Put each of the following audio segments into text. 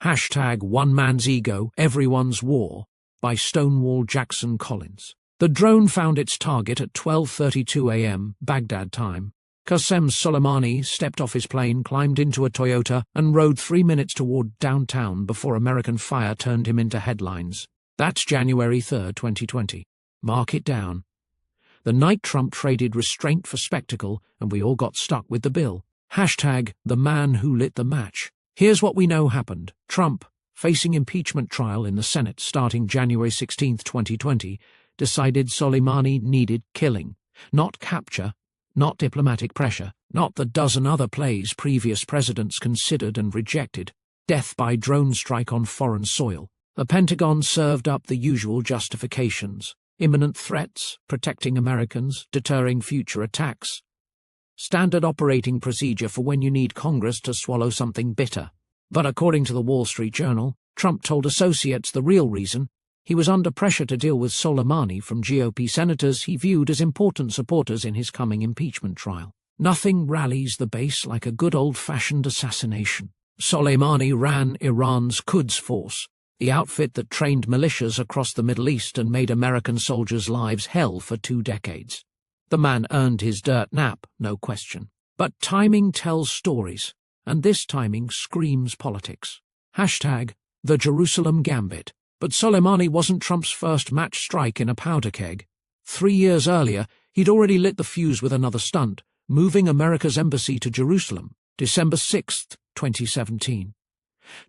Hashtag One Man's Ego, Everyone's War, by Stonewall Jackson Collins. The drone found its target at 12:32 a.m. Baghdad time. Qasem Soleimani stepped off his plane, climbed into a Toyota, and rode 3 minutes toward downtown before American fire turned him into headlines. That's January 3, 2020. Mark it down. The night Trump traded restraint for spectacle, and we all got stuck with the bill. Hashtag the man who lit the match. Here's what we know happened. Trump, facing impeachment trial in the Senate starting January 16, 2020, decided Soleimani needed killing, not capture, not diplomatic pressure, not the dozen other plays previous presidents considered and rejected. Death by drone strike on foreign soil. The Pentagon served up the usual justifications. Imminent threats, protecting Americans, deterring future attacks. Standard operating procedure for when you need Congress to swallow something bitter. But according to the Wall Street Journal, Trump told associates the real reason: he was under pressure to deal with Soleimani from GOP senators he viewed as important supporters in his coming impeachment trial. Nothing rallies the base like a good old-fashioned assassination. Soleimani ran Iran's Quds Force, the outfit that trained militias across the Middle East and made American soldiers' lives hell for 2 decades. The man earned his dirt nap, no question. But timing tells stories, and this timing screams politics. Hashtag the Jerusalem Gambit. But Soleimani wasn't Trump's first match strike in a powder keg. 3 years earlier, he'd already lit the fuse with another stunt, moving America's embassy to Jerusalem, December 6, 2017.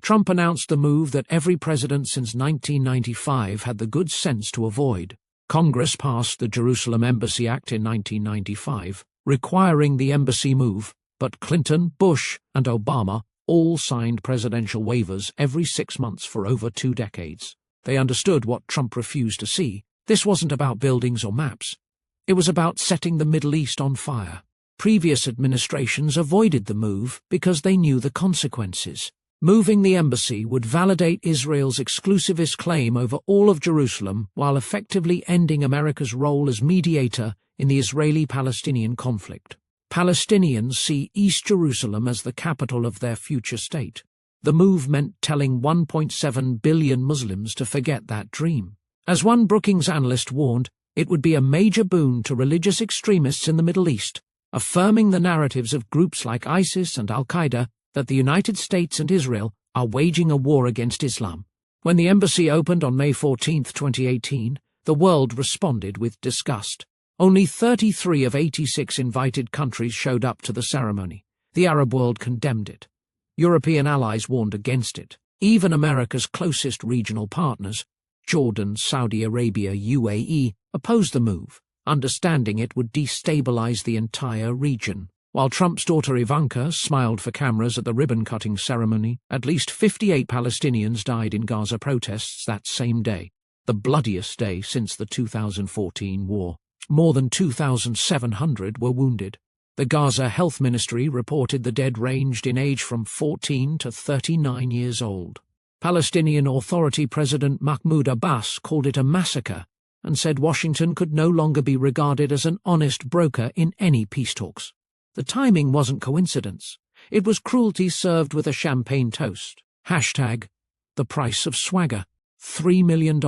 Trump announced the move that every president since 1995 had the good sense to avoid. Congress passed the Jerusalem Embassy Act in 1995, requiring the embassy move, but Clinton, Bush, and Obama all signed presidential waivers every 6 months for over 2 decades. They understood what Trump refused to see. This wasn't about buildings or maps. It was about setting the Middle East on fire. Previous administrations avoided the move because they knew the consequences. Moving the embassy would validate Israel's exclusivist claim over all of Jerusalem while effectively ending America's role as mediator in the Israeli-Palestinian conflict. Palestinians see East Jerusalem as the capital of their future state. The move meant telling 1.7 billion Muslims to forget that dream. As one Brookings analyst warned, it would be a major boon to religious extremists in the Middle East, affirming the narratives of groups like ISIS and Al-Qaeda that the United States and Israel are waging a war against Islam. When the embassy opened on May 14, 2018, the world responded with disgust. Only 33 of 86 invited countries showed up to the ceremony. The Arab world condemned it. European allies warned against it. Even America's closest regional partners, Jordan, Saudi Arabia, UAE, opposed the move, understanding it would destabilize the entire region. While Trump's daughter Ivanka smiled for cameras at the ribbon-cutting ceremony, at least 58 Palestinians died in Gaza protests that same day, the bloodiest day since the 2014 war. More than 2,700 were wounded. The Gaza Health Ministry reported the dead ranged in age from 14 to 39 years old. Palestinian Authority President Mahmoud Abbas called it a massacre and said Washington could no longer be regarded as an honest broker in any peace talks. The timing wasn't coincidence. It was cruelty served with a champagne toast. Hashtag the price of swagger. $3 million.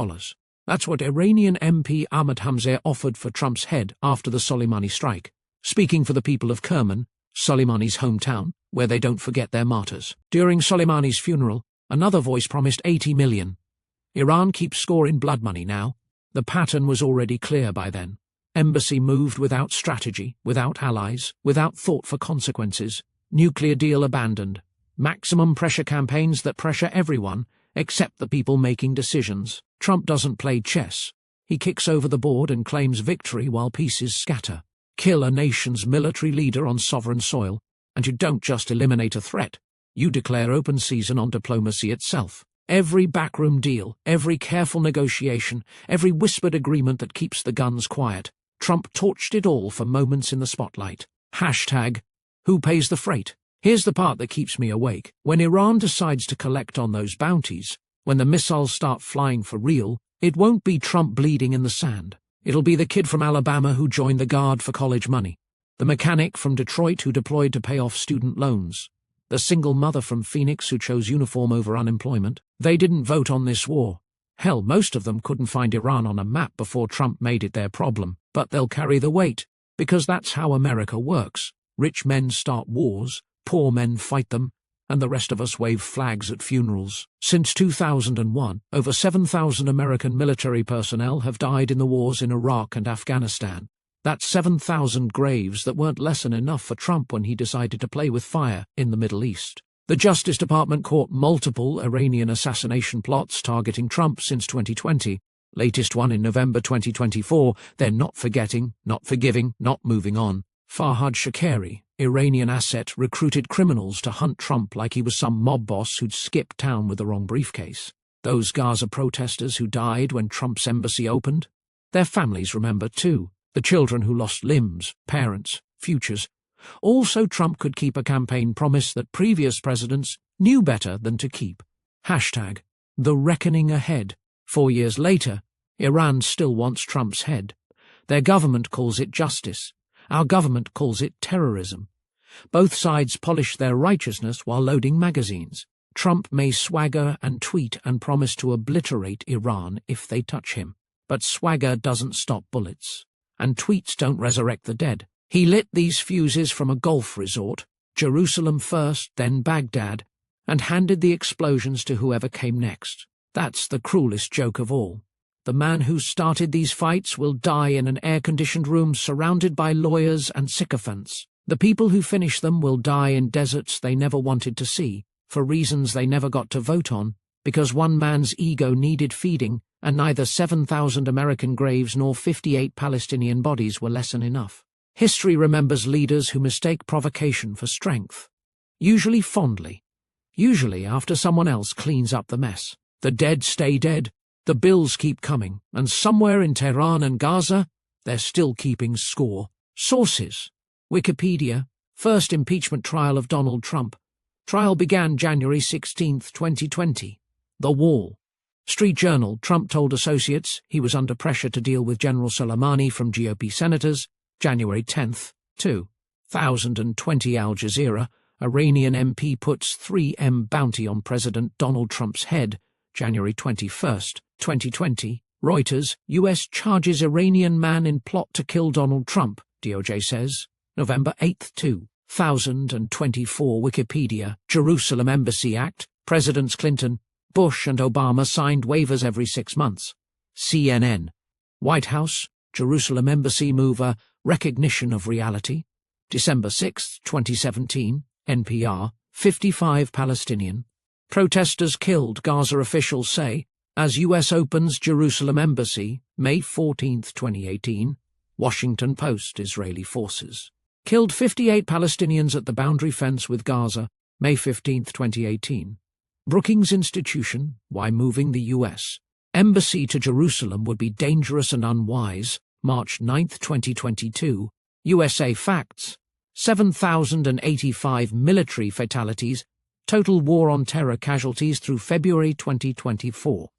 That's what Iranian MP Ahmad Hamzeh offered for Trump's head after the Soleimani strike. Speaking for the people of Kerman, Soleimani's hometown, where they don't forget their martyrs. During Soleimani's funeral, another voice promised $80 million. Iran keeps score in blood money now. The pattern was already clear by then. Embassy moved without strategy, without allies, without thought for consequences. Nuclear deal abandoned. Maximum pressure campaigns that pressure everyone, except the people making decisions. Trump doesn't play chess. He kicks over the board and claims victory while pieces scatter. Kill a nation's military leader on sovereign soil, and you don't just eliminate a threat. You declare open season on diplomacy itself. Every backroom deal, every careful negotiation, every whispered agreement that keeps the guns quiet. Trump torched it all for moments in the spotlight. Hashtag who pays the freight? Here's the part that keeps me awake. When Iran decides to collect on those bounties, when the missiles start flying for real, it won't be Trump bleeding in the sand. It'll be the kid from Alabama who joined the Guard for college money, the mechanic from Detroit who deployed to pay off student loans, The single mother from Phoenix who chose uniform over unemployment. They didn't vote on this war. Hell, most of them couldn't find Iran on a map before Trump made it their problem. But they'll carry the weight, because that's how America works. Rich men start wars, poor men fight them, and the rest of us wave flags at funerals. Since 2001, over 7,000 American military personnel have died in the wars in Iraq and Afghanistan. That's 7,000 graves that weren't lesson enough for Trump when he decided to play with fire in the Middle East. The Justice Department caught multiple Iranian assassination plots targeting Trump since 2020, latest one in November 2024. They're not forgetting, not forgiving, not moving on. Farhad Shakeri, Iranian asset, recruited criminals to hunt Trump like he was some mob boss who'd skipped town with the wrong briefcase. Those Gaza protesters who died when Trump's embassy opened? Their families remember too. The children who lost limbs, parents, futures. Also, Trump could keep a campaign promise that previous presidents knew better than to keep. Hashtag, the reckoning ahead. 4 years later, Iran still wants Trump's head. Their government calls it justice. Our government calls it terrorism. Both sides polish their righteousness while loading magazines. Trump may swagger and tweet and promise to obliterate Iran if they touch him. But swagger doesn't stop bullets. And tweets don't resurrect the dead. He lit these fuses from a golf resort, Jerusalem first, then Baghdad, and handed the explosions to whoever came next. That's the cruelest joke of all. The man who started these fights will die in an air-conditioned room surrounded by lawyers and sycophants. The people who finish them will die in deserts they never wanted to see, for reasons they never got to vote on, because one man's ego needed feeding, and neither 7,000 American graves nor 58 Palestinian bodies were lesson enough. History remembers leaders who mistake provocation for strength, usually fondly, usually after someone else cleans up the mess. The dead stay dead, the bills keep coming, and somewhere in Tehran and Gaza, they're still keeping score. Sources: Wikipedia, first impeachment trial of Donald Trump. Trial began January 16, 2020. The Wall. Street Journal, Trump told associates he was under pressure to deal with General Soleimani from GOP senators. January 10, 2020. Al Jazeera, Iranian MP puts $3M bounty on President Donald Trump's head. January 21, 2020. Reuters, U.S. charges Iranian man in plot to kill Donald Trump, DOJ says. November 8, 2024. Wikipedia, Jerusalem Embassy Act, Presidents Clinton, Bush and Obama signed waivers every 6 months. CNN, White House, Jerusalem Embassy mover, recognition of reality. December 6, 2017, NPR, 55 Palestinian protesters killed, Gaza officials say, as U.S. opens Jerusalem Embassy, May 14, 2018. Washington Post, Israeli forces killed 58 Palestinians at the boundary fence with Gaza, May 15, 2018. Brookings Institution, why moving the U.S. Embassy to Jerusalem would be dangerous and unwise, March 9, 2022. USA Facts, 7,085 military fatalities, total war on terror casualties through February 2024.